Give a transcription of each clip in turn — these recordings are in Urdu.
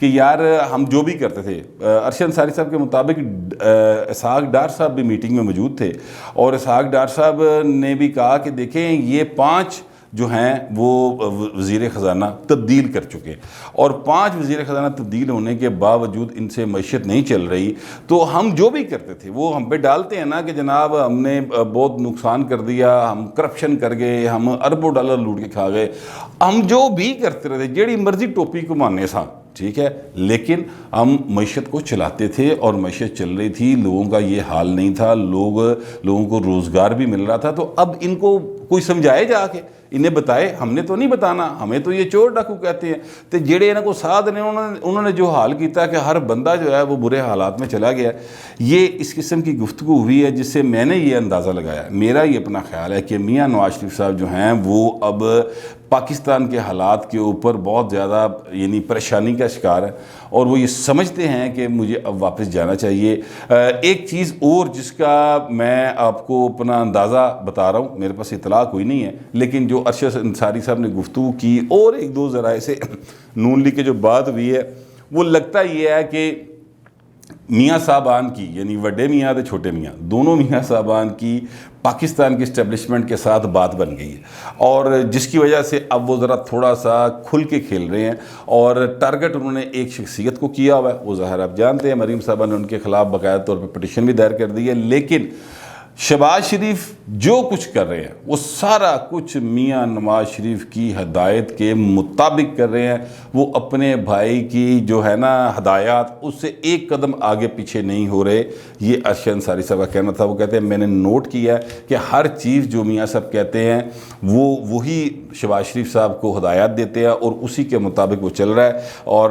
کہ یار ہم جو بھی کرتے تھے، ارشد انصاری صاحب کے مطابق اسحاق ڈار صاحب بھی میٹنگ میں موجود تھے، اور اسحاق ڈار صاحب نے بھی کہا کہ دیکھیں یہ 5 جو ہیں وہ وزیر خزانہ تبدیل کر چکے، اور 5 وزیر خزانہ تبدیل ہونے کے باوجود ان سے معیشت نہیں چل رہی، تو ہم جو بھی کرتے تھے وہ ہم پہ ڈالتے ہیں نا کہ جناب ہم نے بہت نقصان کر دیا، ہم کرپشن کر گئے، ہم اربوں ڈالر لوٹ کے کھا گئے، ہم جو بھی کرتے رہتے جیڑی مرضی ٹوپی کو ماننے سا، ٹھیک ہے، لیکن ہم معیشت کو چلاتے تھے اور معیشت چل رہی تھی، لوگوں کا یہ حال نہیں تھا، لوگوں کو روزگار بھی مل رہا تھا۔ تو اب ان کو کوئی سمجھائے جا کے، انہیں بتائے، ہم نے تو نہیں بتانا، ہمیں تو یہ چور ڈاکو کہتے ہیں، تو جڑے انہوں کو ساتھ نے انہوں نے جو حال کیتا ہے کہ ہر بندہ جو ہے وہ برے حالات میں چلا گیا۔ یہ اس قسم کی گفتگو ہوئی ہے جس سے میں نے یہ اندازہ لگایا، میرا یہ اپنا خیال ہے کہ میاں نواز شریف صاحب جو ہیں وہ اب پاکستان کے حالات کے اوپر بہت زیادہ یعنی پریشانی کا شکار ہے، اور وہ یہ سمجھتے ہیں کہ مجھے اب واپس جانا چاہیے۔ ایک چیز اور جس کا میں آپ کو اپنا اندازہ بتا رہا ہوں، میرے پاس اطلاع کوئی نہیں ہے، لیکن جو ارشد انصاری صاحب نے گفتگو کی اور 1-2 ذرائع سے نون لیگ کے جو بات ہوئی ہے، وہ لگتا یہ ہے کہ میاں صاحبان کی، یعنی وڈے میاں تے چھوٹے میاں دونوں میاں صاحبان کی پاکستان کی اسٹیبلشمنٹ کے ساتھ بات بن گئی ہے، اور جس کی وجہ سے اب وہ ذرا تھوڑا سا کھل کے کھیل رہے ہیں، اور ٹارگٹ انہوں نے ایک شخصیت کو کیا ہوا ہے، وہ ظاہر آپ جانتے ہیں، مریم صاحبہ نے ان کے خلاف باقاعدہ طور پہ پٹیشن بھی دائر کر دی ہے، لیکن شہباز شریف جو کچھ کر رہے ہیں وہ سارا کچھ میاں نواز شریف کی ہدایت کے مطابق کر رہے ہیں، وہ اپنے بھائی کی جو ہے نا ہدایات اس سے ایک قدم آگے پیچھے نہیں ہو رہے۔ یہ ارشد انصاری صاحب کا کہنا تھا، وہ کہتے ہیں میں نے نوٹ کیا ہے کہ ہر چیز جو میاں صاحب کہتے ہیں وہی شہباز شریف صاحب کو ہدایات دیتے ہیں اور اسی کے مطابق وہ چل رہا ہے، اور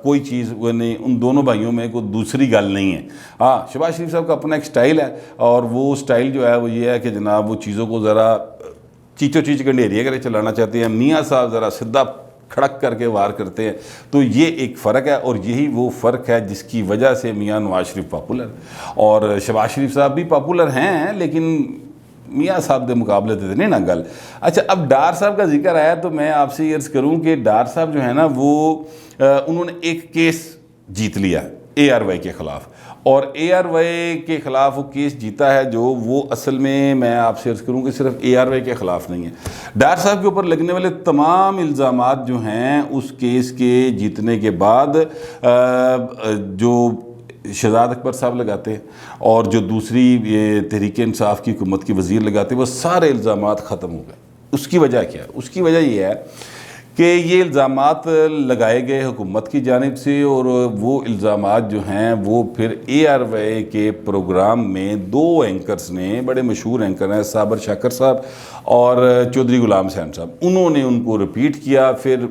کوئی چیز وہ نہیں، ان دونوں بھائیوں میں کوئی دوسری گل نہیں ہے۔ ہاں شہباز شریف صاحب کا اپنا ایک سٹائل ہے، اور وہ سٹائل جو ہے وہ یہ ہے کہ جناب وہ چیزوں کو ذرا چیچو چیچ گنڈیریے کرے چلانا چاہتے ہیں، میاں صاحب ذرا سدھا کھڑک کر کے وار کرتے ہیں۔ تو یہ ایک فرق ہے، اور یہی وہ فرق ہے جس کی وجہ سے میاں نواز شریف پاپولر، اور شہباز شریف صاحب بھی پاپولر ہیں، لیکن میاں صاحب دے مقابلے تے نہیں نا گل۔ اچھا اب ڈار صاحب کا ذکر آیا تو میں آپ سے یہ عرض کروں کہ ڈار صاحب جو ہے نا وہ انہوں نے ایک کیس جیت لیا ARY کے خلاف، اور ARY کے خلاف وہ کیس جیتا ہے جو وہ اصل میں آپ سے عرض کروں کہ صرف ARY کے خلاف نہیں ہے، ڈار صاحب کے اوپر لگنے والے تمام الزامات جو ہیں اس کیس کے جیتنے کے بعد جو شہزاد اکبر صاحب لگاتے ہیں اور جو دوسری تحریک انصاف کی حکومت کی وزیر لگاتے ہیں، وہ سارے الزامات ختم ہو گئے۔ اس کی وجہ کیا ہے؟ اس کی وجہ یہ ہے کہ یہ الزامات لگائے گئے حکومت کی جانب سے، اور وہ الزامات جو ہیں وہ پھر ARY کے پروگرام میں 2 اینکرز نے، بڑے مشہور اینکر ہیں صابر شاکر صاحب اور چودھری غلام حسین صاحب، انہوں نے ان کو رپیٹ کیا۔ پھر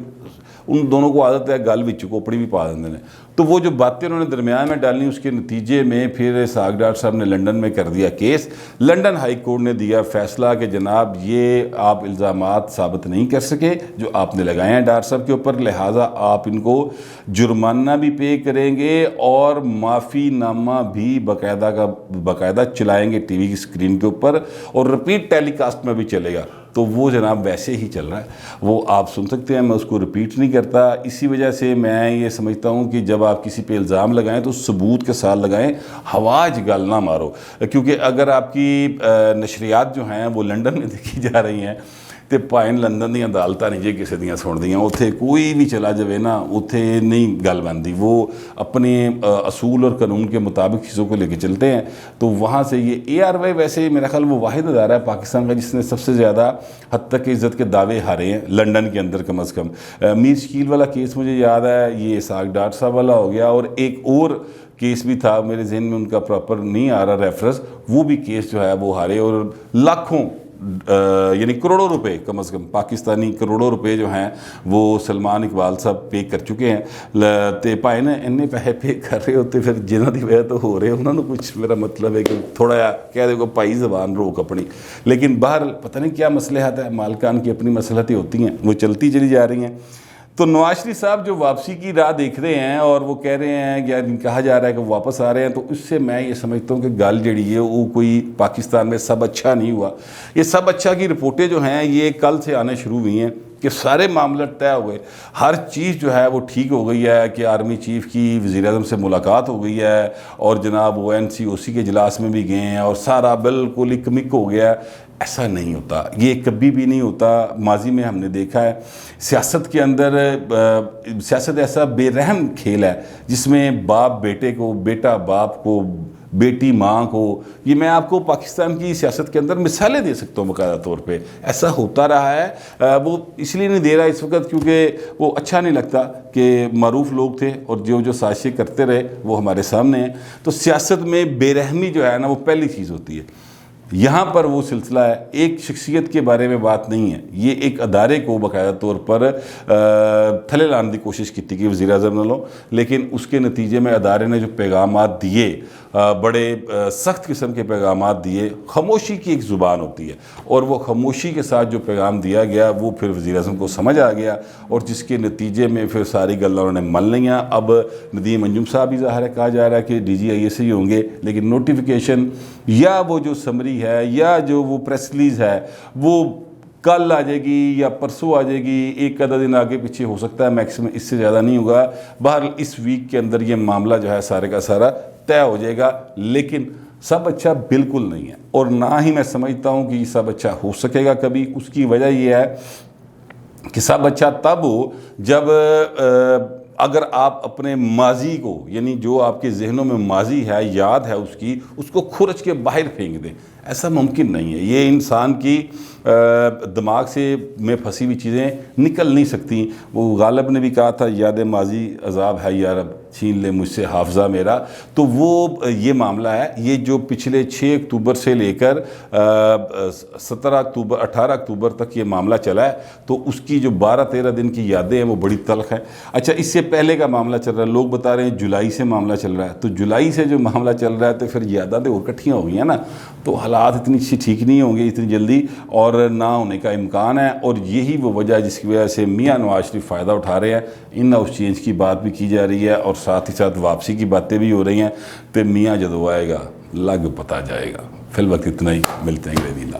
ان دونوں کو عادت ہے گل وچ کوپڑی بھی پا دیندے نے، تو وہ جو باتیں انہوں نے درمیان میں ڈالنی، اس کے نتیجے میں پھر اسحاق ڈار صاحب نے لنڈن میں کر دیا کیس، لنڈن ہائی کورٹ نے دیا فیصلہ کہ جناب یہ آپ الزامات ثابت نہیں کر سکے جو آپ نے لگائے ہیں ڈار صاحب کے اوپر، لہٰذا آپ ان کو جرمانہ بھی پے کریں گے اور معافی نامہ بھی باقاعدہ چلائیں گے ٹی وی کی سکرین کے اوپر، اور رپیٹ ٹیلی کاسٹ میں بھی چلے گا۔ تو وہ جناب ویسے ہی چل رہا ہے، وہ آپ سن سکتے ہیں، میں اس کو رپیٹ نہیں کرتا۔ اسی وجہ سے میں یہ سمجھتا ہوں کہ جب آپ کسی پہ الزام لگائیں تو ثبوت کے ساتھ لگائیں، ہواج گل نہ مارو، کیونکہ اگر آپ کی نشریات جو ہیں وہ لنڈن میں دیکھی جا رہی ہیں تو پائن لندن دیا عدالتاں نہیں جی کسی دیاں سن دیاں، اتنے کوئی بھی چلا جائے نا اتنے نہیں گل بنتی، وہ اپنے اصول اور قانون کے مطابق چیزوں کو لے کے چلتے ہیں۔ تو وہاں سے یہ ARY ویسے میرا خیال وہ واحد ادارہ ہے پاکستان کا جس نے سب سے زیادہ حد تک عزت کے دعوے ہارے ہیں لنڈن کے اندر کم از کم۔ میر شکیل والا کیس مجھے یاد ہے، یہ اسحاق ڈار صاحب والا ہو گیا، اور ایک اور کیس بھی تھا میرے ذہن میں ان کا پراپر نہیں آ رہا ریفرنس، وہ بھی کیس جو ہے وہ ہارے، اور لاکھوں یعنی کروڑوں روپے، کم از کم پاکستانی کروڑوں روپے جو ہیں وہ سلمان اقبال صاحب پے کر چکے ہیں۔ تے پائے نا انہیں پیسے پے کر رہے ہوتے پھر جنہوں کی وجہ تو ہو رہے انہوں نے کچھ، میرا مطلب ہے کہ تھوڑا کہہ دے کو پائی زبان روک اپنی، لیکن باہر پتہ نہیں کیا مصلحت ہے، مالکان کی اپنی مصلحتیں ہوتی ہیں، وہ چلتی چلی جا رہی ہیں۔ تو نواز شریف صاحب جو واپسی کی راہ دیکھ رہے ہیں اور وہ کہہ رہے ہیں یا کہا جا رہا ہے کہ وہ واپس آ رہے ہیں، تو اس سے میں یہ سمجھتا ہوں کہ گل جڑی ہے وہ کوئی پاکستان میں سب اچھا نہیں ہوا۔ یہ سب اچھا کی رپورٹیں جو ہیں یہ کل سے آنے شروع ہوئی ہیں کہ کہ سارے معاملات طے ہو گئے، ہر چیز جو ہے وہ ٹھیک ہو گئی ہے کہ آرمی چیف کی وزیر اعظم سے ملاقات ہو گئی ہے اور جناب وہ NCOC کے اجلاس میں بھی گئے ہیں اور سارا بالکل اکمک ہو گیا ہے۔ ایسا نہیں ہوتا، یہ کبھی بھی نہیں ہوتا۔ ماضی میں ہم نے دیکھا ہے سیاست کے اندر، سیاست ایسا بے رحم کھیل ہے جس میں باپ بیٹے کو، بیٹا باپ کو، بیٹی ماں کو، یہ میں آپ کو پاکستان کی سیاست کے اندر مثالیں دے سکتا ہوں باقاعدہ طور پہ، ایسا ہوتا رہا ہے۔ وہ اس لیے نہیں دے رہا اس وقت کیونکہ وہ اچھا نہیں لگتا کہ معروف لوگ تھے اور جو سازشیں کرتے رہے وہ ہمارے سامنے ہیں۔ تو سیاست میں بے رحمی جو ہے نا وہ پہلی چیز ہوتی ہے۔ یہاں پر وہ سلسلہ ہے، ایک شخصیت کے بارے میں بات نہیں ہے، یہ ایک ادارے کو باقاعدہ طور پر تھلے لانے کی کوشش کی تھی کہ وزیر اعظم نے لو، لیکن اس کے نتیجے میں ادارے نے جو پیغامات دیے، بڑے سخت قسم کے پیغامات دیے۔ خاموشی کی ایک زبان ہوتی ہے اور وہ خاموشی کے ساتھ جو پیغام دیا گیا وہ پھر وزیر اعظم کو سمجھ آ گیا اور جس کے نتیجے میں پھر ساری گلیں انہوں نے من لیا۔ اب ندیم انجم صاحب بھی ظاہر ہے کہا جا رہا ہے کہ DGIS ہی ہوں گے، لیکن نوٹیفیکیشن یا وہ جو سمری ہے یا جو وہ پریس ریلیز ہے وہ کل آ جائے گی یا پرسوں آ جائے گی، ایک آدھا دن آگے پیچھے ہو سکتا ہے، میکسیمم اس سے زیادہ نہیں ہوگا۔ بہرحال اس ویک کے اندر یہ معاملہ جو ہے سارے کا سارا طے ہو جائے گا، لیکن سب اچھا بالکل نہیں ہے اور نہ ہی میں سمجھتا ہوں کہ یہ سب اچھا ہو سکے گا کبھی۔ اس کی وجہ یہ ہے کہ سب اچھا تب ہو جب اگر آپ اپنے ماضی کو، یعنی جو آپ کے ذہنوں میں ماضی ہے، یاد ہے اس کو کھرچ کے باہر پھینک دیں۔ ایسا ممکن نہیں ہے، یہ انسان کی دماغ میں پھنسی ہوئی چیزیں نکل نہیں سکتی۔ وہ غالب نے بھی کہا تھا یاد ماضی عذاب ہے یا رب چھین لے مجھ سے حافظہ میرا، تو وہ یہ معاملہ ہے۔ یہ جو پچھلے 6 اکتوبر سے لے کر 18 اکتوبر تک یہ معاملہ چلا ہے، تو اس کی جو 12-13 دن کی یادیں ہیں وہ بڑی تلخ ہیں۔ اچھا، اس سے پہلے کا معاملہ چل رہا ہے، لوگ بتا رہے ہیں جولائی سے معاملہ چل رہا ہے، تو جولائی سے جو معاملہ چل رہا ہے تو پھر یادیں اور کٹھیاں ہو گئی ہیں نا، تو حالات اتنی ٹھیک نہیں ہوں گے اتنی جلدی اور نہ ہونے کا امکان ہے۔ اور یہی وہ وجہ ہے جس کی وجہ سے میاں نواز شریف فائدہ اٹھا رہے ہیں۔ ان ہاؤس چینج کی بات بھی کی جا رہی ہے اور ساتھ ہی ساتھ واپسی کی باتیں بھی ہو رہی ہیں، تو میاں جدو آئے گا لگ پتہ جائے گا۔ فی الوقت اتنا ہی، ملتے ہیں اگلے دن۔